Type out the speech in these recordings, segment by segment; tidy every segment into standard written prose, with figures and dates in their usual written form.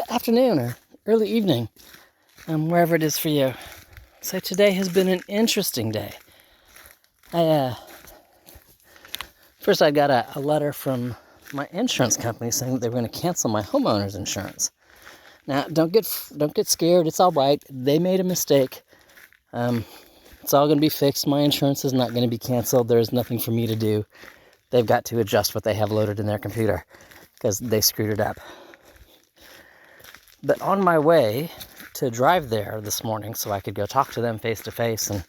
afternoon or early evening, wherever it is for you. So today has been an interesting day. First I got a letter from my insurance company saying that they were going to cancel my homeowner's insurance. Now, don't get scared. It's all right. They made a mistake. It's all going to be fixed. My insurance is not going to be canceled. There's nothing for me to do. They've got to adjust what they have loaded in their computer because they screwed it up. But on my way to drive there this morning so I could go talk to them face to face and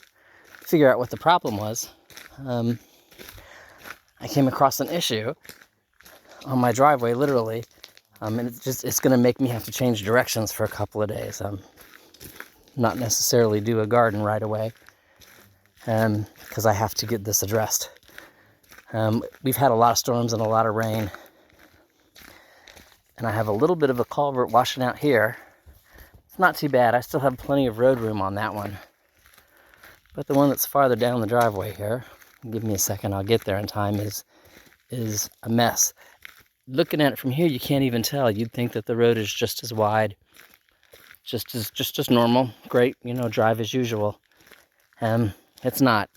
figure out what the problem was, I came across an issue on my driveway, literally, and it's going to make me have to change directions for a couple of days. Not necessarily do a garden right away, because I have to get this addressed. We've had a lot of storms and a lot of rain, and I have a little bit of a culvert washing out here. It's not too bad. I still have plenty of road room on that one. But the one that's farther down the driveway here, give me a second, I'll get there in time, is a mess. Looking at it from here, you can't even tell. You'd think that the road is just as wide, just as normal. Great, drive as usual. It's not.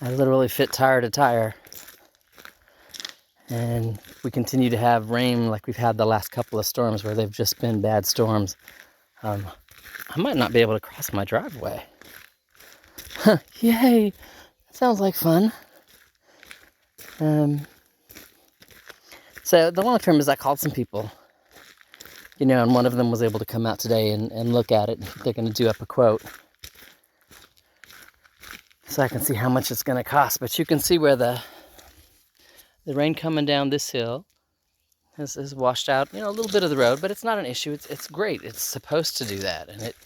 I literally fit tire to tire. And we continue to have rain like we've had the last couple of storms where they've just been bad storms. I might not be able to cross my driveway. Yay! That sounds like fun. So the long term is I called some people, and one of them was able to come out today and look at it. They're going to do up a quote so I can see how much it's going to cost. But you can see where the rain coming down this hill has washed out, a little bit of the road, but it's not an issue. It's great. It's supposed to do that. And it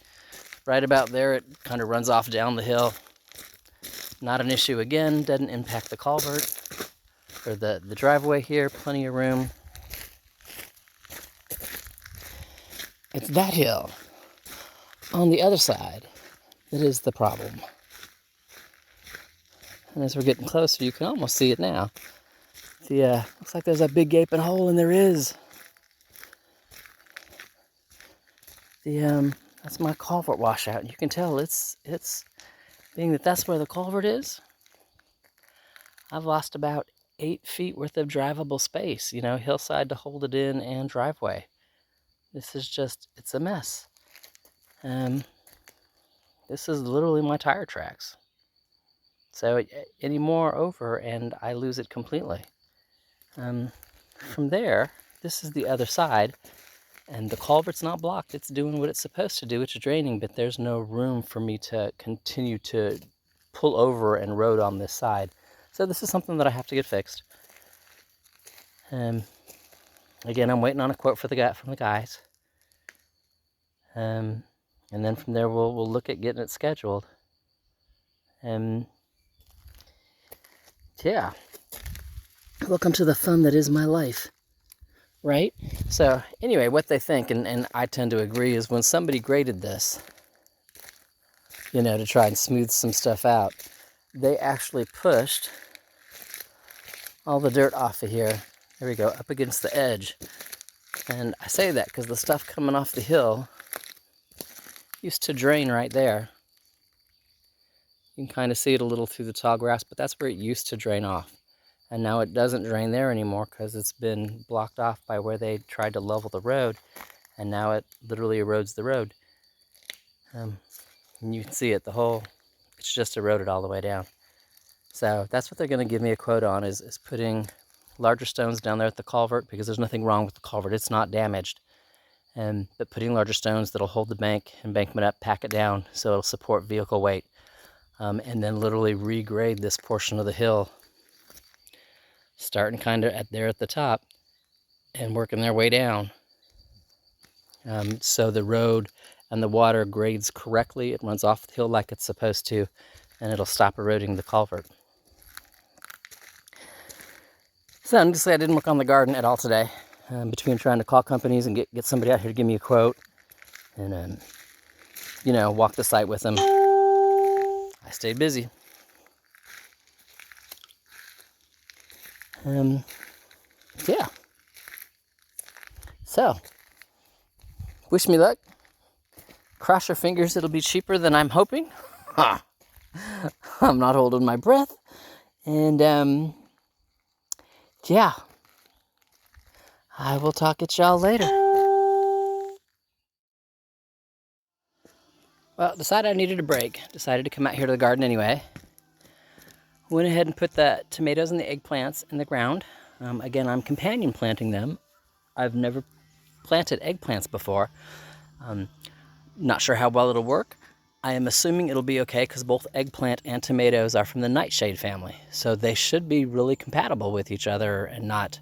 right about there, it kind of runs off down the hill. Not an issue again. Doesn't impact the culvert or the driveway here. Plenty of room. It's that hill on the other side that is the problem. And as we're getting closer, you can almost see it now. Looks like there's a big gaping hole, and there is. That's my culvert washout, and you can tell it's being that that's where the culvert is. I've lost about 8 feet worth of drivable space, hillside to hold it in and driveway. This is it's a mess. This is literally my tire tracks. So any more over and I lose it completely. From there, this is the other side, and the culvert's not blocked. It's doing what it's supposed to do. It's draining, but there's no room for me to continue to pull over and road on this side. So this is something that I have to get fixed. Again, I'm waiting on a quote from the guys. And then from there, we'll look at getting it scheduled. Yeah. Welcome to the fun that is my life, right? So anyway, what they think, and I tend to agree, is when somebody graded this, to try and smooth some stuff out, they actually pushed all the dirt off of here. There we go, up against the edge. And I say that because the stuff coming off the hill used to drain right there. You can kind of see it a little through the tall grass, but that's where it used to drain off. And now it doesn't drain there anymore because it's been blocked off by where they tried to level the road. And now it literally erodes the road. And you can see it, it's just eroded all the way down. So that's what they're going to give me a quote on, is putting larger stones down there at the culvert, because there's nothing wrong with the culvert. It's not damaged. But putting larger stones that'll hold the embankment up, pack it down so it'll support vehicle weight. And then literally regrade this portion of the hill, starting kind of at the top and working their way down. So the road and the water grades correctly. It runs off the hill like it's supposed to, and it'll stop eroding the culvert. So I'm just saying I didn't work on the garden at all today. Between trying to call companies and get somebody out here to give me a quote, and walk the site with them, I stayed busy. Yeah. So, wish me luck. Cross your fingers it'll be cheaper than I'm hoping. Ha! I'm not holding my breath. And, yeah. I will talk at y'all later. Well, decided I needed a break. Decided to come out here to the garden anyway. Went ahead and put the tomatoes and the eggplants in the ground. Again, I'm companion planting them. I've never planted eggplants before. Not sure how well it'll work. I am assuming it'll be okay because both eggplant and tomatoes are from the nightshade family. So they should be really compatible with each other and not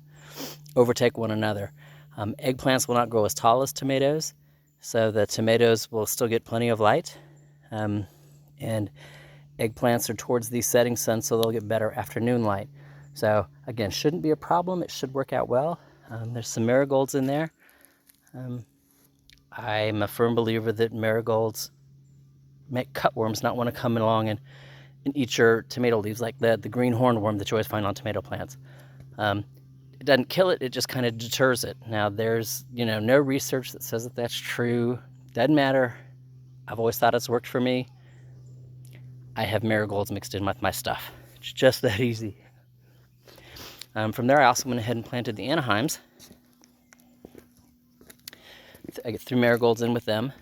overtake one another. Eggplants will not grow as tall as tomatoes, so the tomatoes will still get plenty of light. And eggplants are towards the setting sun, so they'll get better afternoon light. So again, shouldn't be a problem. It should work out well. There's some marigolds in there. I'm a firm believer that marigolds make cutworms not want to come along and eat your tomato leaves, like the green hornworm that you always find on tomato plants. It doesn't kill it, it just kind of deters it. Now there's, no research that says that that's true. Doesn't matter. I've always thought it's worked for me. I have marigolds mixed in with my stuff. It's just that easy. From there, I also went ahead and planted the Anaheims. I threw marigolds in with them.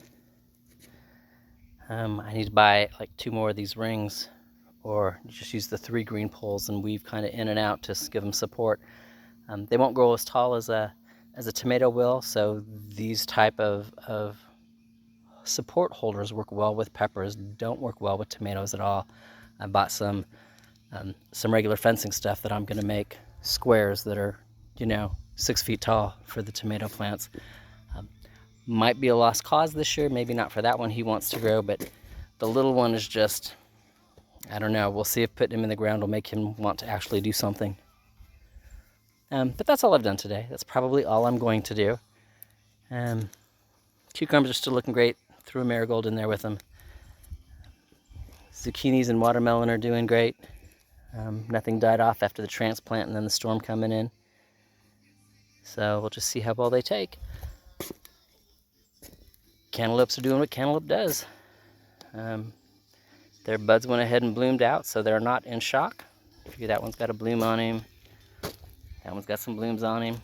I need to buy like 2 more of these rings, or just use the 3 green poles and weave kind of in and out to give them support. They won't grow as tall as a tomato will, so these type of support holders work well with peppers, don't work well with tomatoes at all. I bought some regular fencing stuff that I'm going to make squares that are, 6 feet tall for the tomato plants. Might be a lost cause this year, maybe not for that one he wants to grow, but the little one is just, I don't know. We'll see if putting him in the ground will make him want to actually do something. But that's all I've done today. That's probably all I'm going to do. Cucumbers are still looking great. Threw a marigold in there with them. Zucchinis and watermelon are doing great. Nothing died off after the transplant and then the storm coming in. So we'll just see how well they take. Cantaloupes are doing what cantaloupe does. Their buds went ahead and bloomed out, so they're not in shock. That one's got a bloom on him. That one's got some blooms on him.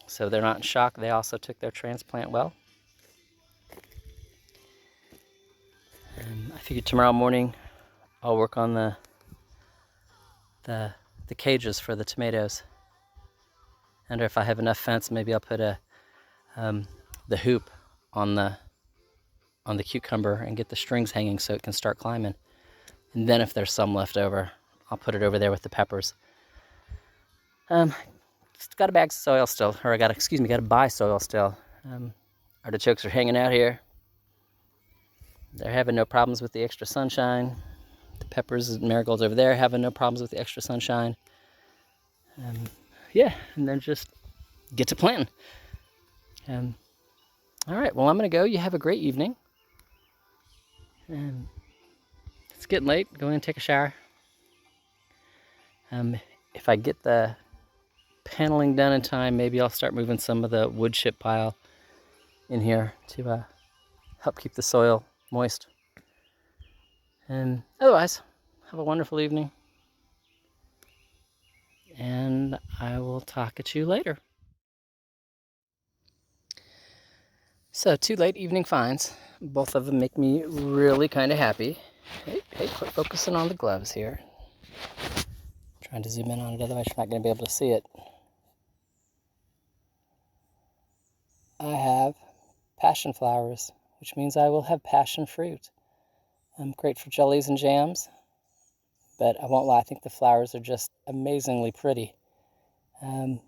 So they're not in shock. They also took their transplant well. I figured tomorrow morning I'll work on the cages for the tomatoes. And if I have enough fence, maybe I'll put the hoop on the cucumber and get the strings hanging so it can start climbing. And then if there's some left over, I'll put it over there with the peppers. Got a bag of soil still, or got to buy soil still. Artichokes are hanging out here. They're having no problems with the extra sunshine. The peppers and marigolds over there having no problems with the extra sunshine. Yeah, and then just get to planting. All right, well, I'm going to go. You have a great evening. It's getting late. Go in and take a shower. If I get the paneling done in time, maybe I'll start moving some of the wood chip pile in here to help keep the soil moist. And otherwise, have a wonderful evening. And I will talk at you later. So 2 late evening finds. Both of them make me really kind of happy. Hey, quit focusing on the gloves here. Trying to zoom in on it, otherwise you're not going to be able to see it. I have passion flowers, which means I will have passion fruit. Great for jellies and jams, but I won't lie, I think the flowers are just amazingly pretty. So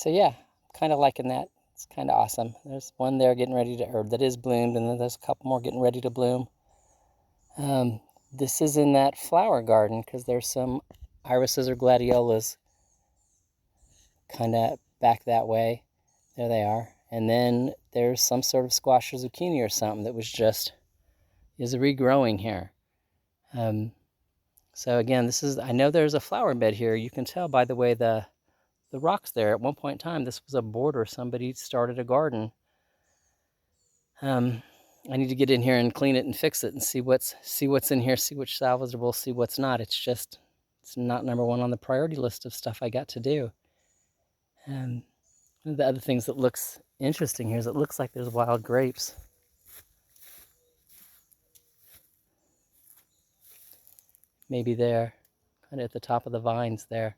yeah, kind of liking that. It's kind of awesome. There's one there getting ready to, or that is bloomed, and then there's a couple more getting ready to bloom. This is in that flower garden because there's some irises or gladiolas kind of back that way. There they are. And then there's some sort of squash or zucchini or something that is regrowing here. So again, I know there's a flower bed here. You can tell by the way the the rocks there. At one point in time, this was a border. Somebody started a garden. I need to get in here and clean it and fix it and see what's in here, see what's salvageable, see what's not. It's not number one on the priority list of stuff I got to do. And one of the other things that looks interesting here is it looks like there's wild grapes. Maybe there, kind of at the top of the vines there.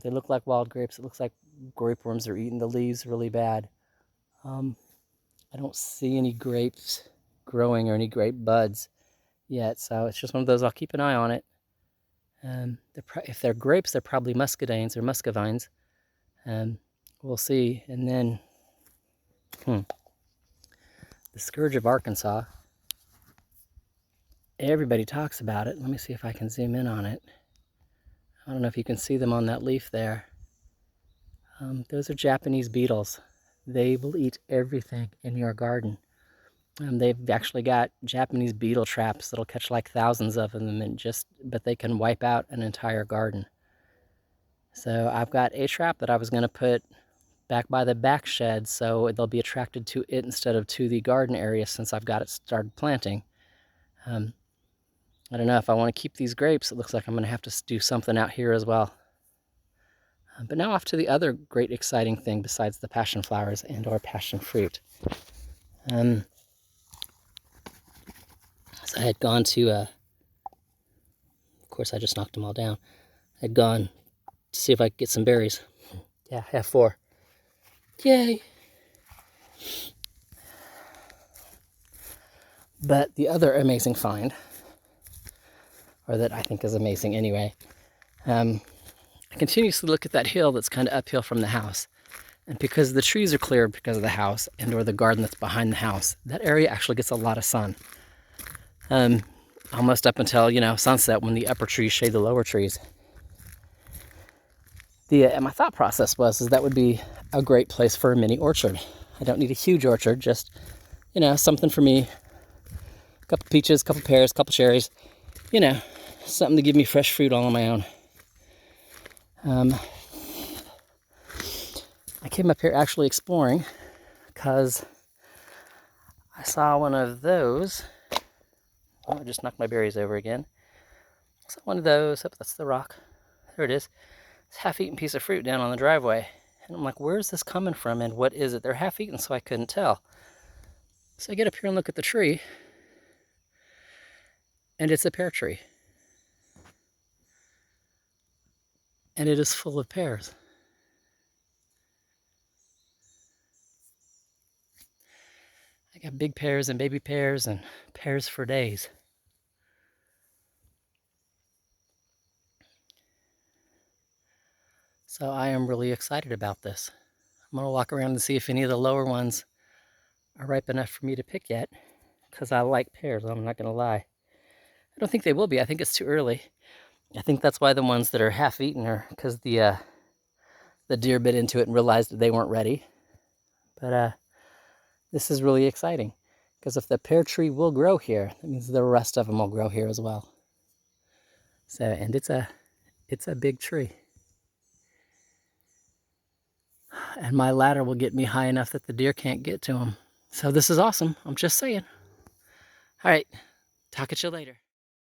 They look like wild grapes. It looks like grape worms are eating the leaves really bad. I don't see any grapes growing or any grape buds yet, so it's just one of those. I'll keep an eye on it. If they're grapes, they're probably muscadines or muscovines. We'll see. And then, the scourge of Arkansas. Everybody talks about it. Let me see if I can zoom in on it. I don't know if you can see them on that leaf there. Those are Japanese beetles. They will eat everything in your garden. They've actually got Japanese beetle traps that'll catch like thousands of them, but they can wipe out an entire garden. So I've got a trap that I was going to put back by the back shed, so they'll be attracted to it instead of to the garden area since I've got it started planting. I don't know if I want to keep these grapes. It looks like I'm going to have to do something out here as well. But now off to the other great exciting thing besides the passion flowers and or passion fruit. So I had gone to, of course I just knocked them all down. I had gone to see if I could get some berries. Yeah, I have 4. Yay! But the other amazing find, or that I think is amazing anyway, I continuously look at that hill that's kind of uphill from the house. And because the trees are cleared because of the house and or the garden that's behind the house, that area actually gets a lot of sun. Almost up until, sunset when the upper trees shade the lower trees. And my thought process was that would be a great place for a mini orchard. I don't need a huge orchard, just, something for me. A couple peaches, a couple pears, a couple cherries, something to give me fresh fruit all on my own. I came up here actually exploring because I saw one of those. Oh, I just knocked my berries over again. I saw one of those. Oh, that's the rock. There it is. It's a half-eaten piece of fruit down on the driveway. And I'm like, where's this coming from and what is it? They're half-eaten, so I couldn't tell. So I get up here and look at the tree. And it's a pear tree. And it is full of pears. I got big pears and baby pears and pears for days. So I am really excited about this. I'm going to walk around and see if any of the lower ones are ripe enough for me to pick yet, because I like pears, I'm not going to lie. I don't think they will be. I think it's too early. I think that's why the ones that are half-eaten are because the deer bit into it and realized that they weren't ready. But this is really exciting, because if the pear tree will grow here, that means the rest of them will grow here as well. So, and it's a big tree. And my ladder will get me high enough that the deer can't get to them. So this is awesome. I'm just saying. All right. Talk at you later.